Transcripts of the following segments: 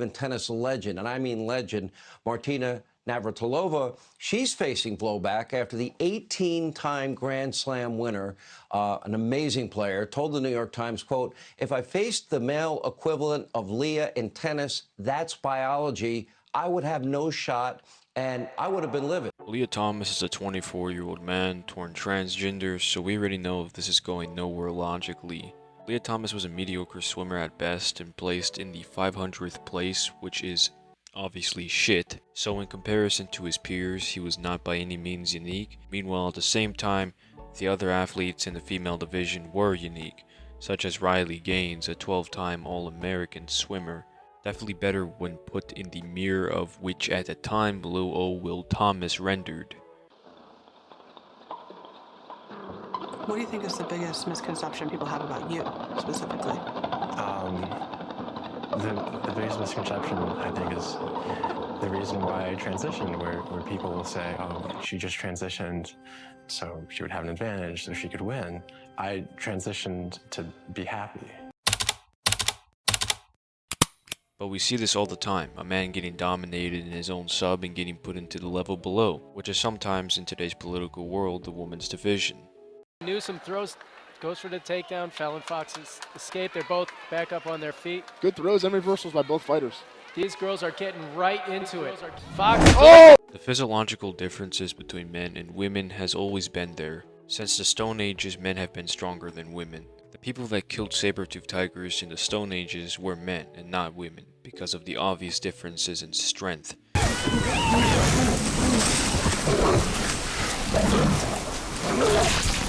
American tennis legend, and I mean legend, Martina Navratilova. She's facing blowback after the 18-time Grand Slam winner, an amazing player, told the New York Times, quote, "If I faced the male equivalent of Leah in tennis, that's biology, I would have no shot, and I would have been livid." Leah Thomas is a 24-year-old man turned transgender, so we already know this is going nowhere logically. Leah Thomas was a mediocre swimmer at best and placed in the 500th place, which is obviously shit. So in comparison to his peers, he was not by any means unique. Meanwhile, at the same time, the other athletes in the female division were unique, such as Riley Gaines, a 12-time All-American swimmer. Definitely better when put in the mirror of which at the time Lil Will Thomas rendered. What do you think is the biggest misconception people have about you, specifically? The biggest misconception, I think, is the reason why I transitioned, where people will say, oh, she just transitioned so she would have an advantage, so she could win. I transitioned to be happy. But we see this all the time, a man getting dominated in his own sub and getting put into the level below, which is sometimes in today's political world the woman's division. Newsom goes for the takedown, Fallon Fox escape, they're both back up on their feet. Good throws and reversals by both fighters. These girls are getting right into it. Fox The physiological differences between men and women has always been there. Since the Stone Ages, men have been stronger than women. The people that killed saber-toothed tigers in the Stone Ages were men and not women, because of the obvious differences in strength.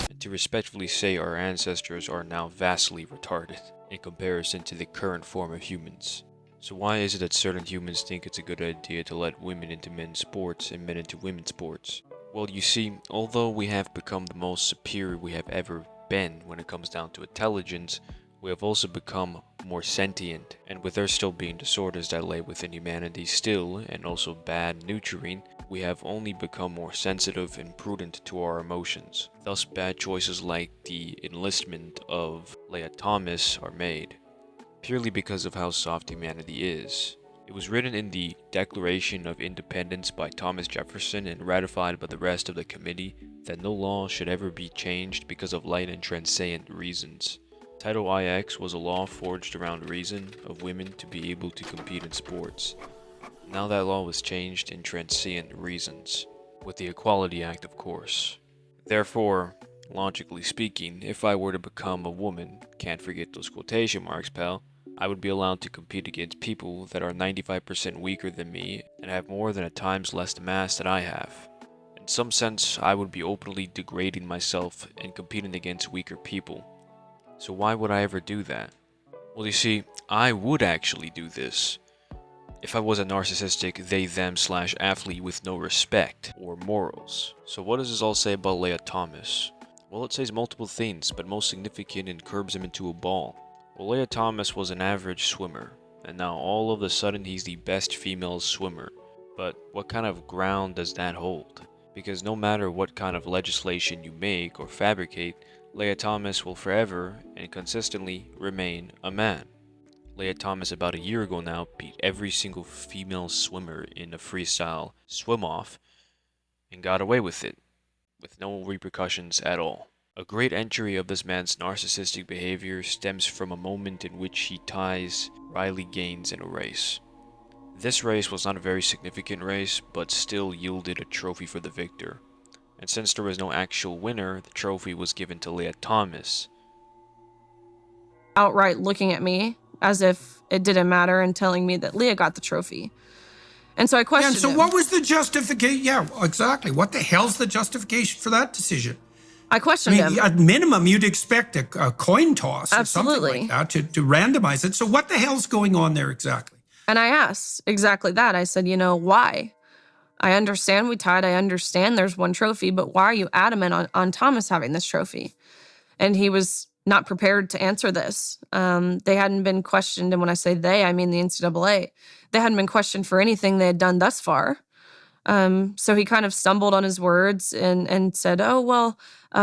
And to respectfully say our ancestors are now vastly retarded in comparison to the current form of humans. So why is it that certain humans think it's a good idea to let women into men's sports and men into women's sports? Well, you see, although we have become the most superior we have ever been when it comes down to intelligence, we have also become more sentient, and with there still being disorders that lay within humanity still, and also bad nurturing, we have only become more sensitive and prudent to our emotions. Thus bad choices like the enlistment of Leah Thomas are made, purely because of how soft humanity is. It was written in the Declaration of Independence by Thomas Jefferson and ratified by the rest of the committee that no law should ever be changed because of light and transcendent reasons. Title IX was a law forged around reason of women to be able to compete in sports. Now that law was changed in transcendent reasons, with the Equality Act of course. Therefore, logically speaking, if I were to become a woman, can't forget those quotation marks, pal, I would be allowed to compete against people that are 95% weaker than me and have more than a times less mass than I have. In some sense, I would be openly degrading myself and competing against weaker people. So why would I ever do that? Well, you see, I would actually do this if I was a narcissistic they-them/athlete with no respect or morals. So what does this all say about Leah Thomas? Well, it says multiple things, but most significant and curbs him into a ball. Well, Leah Thomas was an average swimmer, and now all of a sudden he's the best female swimmer. But what kind of ground does that hold? Because no matter what kind of legislation you make or fabricate, Leah Thomas will forever and consistently remain a man. Leah Thomas about a year ago now beat every single female swimmer in a freestyle swim-off and got away with it, with no repercussions at all. A great entry of this man's narcissistic behavior stems from a moment in which he ties Riley Gaines in a race. This race was not a very significant race, but still yielded a trophy for the victor. And since there was no actual winner, the trophy was given to Leah Thomas. Outright looking at me as if it didn't matter and telling me that Leah got the trophy. And so I questioned and so him. what was the justification? Yeah, exactly. What the hell's the justification for that decision? I questioned him. At minimum, you'd expect a coin toss or Absolutely. something like that to randomize it. So what the hell's going on there exactly? And I asked exactly that. I said, why? I understand we tied. I understand there's one trophy, but why are you adamant on Thomas having this trophy? And he was not prepared to answer this. They hadn't been questioned. And when I say they, I mean the NCAA. They hadn't been questioned for anything they had done thus far. So he kind of stumbled on his words and said, oh, well,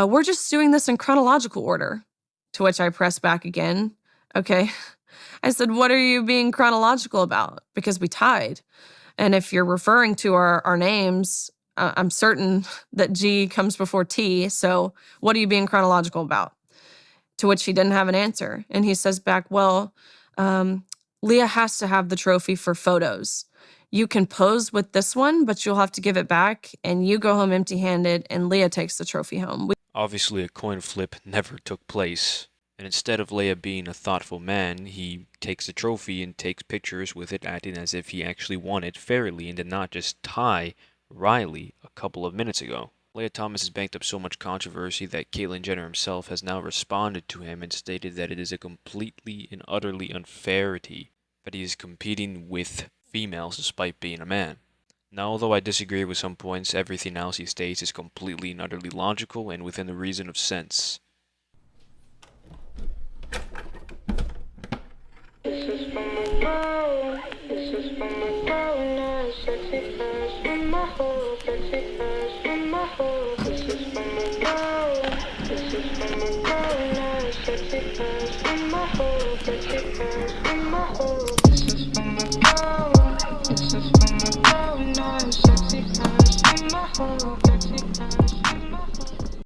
we're just doing this in chronological order. To which I pressed back again. Okay, I said, what are you being chronological about? Because we tied. And if you're referring to our names, I'm certain that G comes before T. So what are you being chronological about? To which he didn't have an answer. And he says back, well, Leah has to have the trophy for photos. You can pose with this one, but you'll have to give it back. And you go home empty-handed, and Leah takes the trophy home. Obviously, a coin flip never took place. And instead of Leia being a thoughtful man, he takes the trophy and takes pictures with it, acting as if he actually won it fairly and did not just tie Riley a couple of minutes ago. Leia Thomas has banked up so much controversy that Caitlyn Jenner himself has now responded to him and stated that it is a completely and utterly unfairity that he is competing with females despite being a man. Now, although I disagree with some points, everything else he states is completely and utterly logical and within the reason of sense. This is from a girl, this is from a girl, now sexy first from my whole, sexy first from my whole. This is from a girl, this is from a girl, now sexy first from my whole, sexy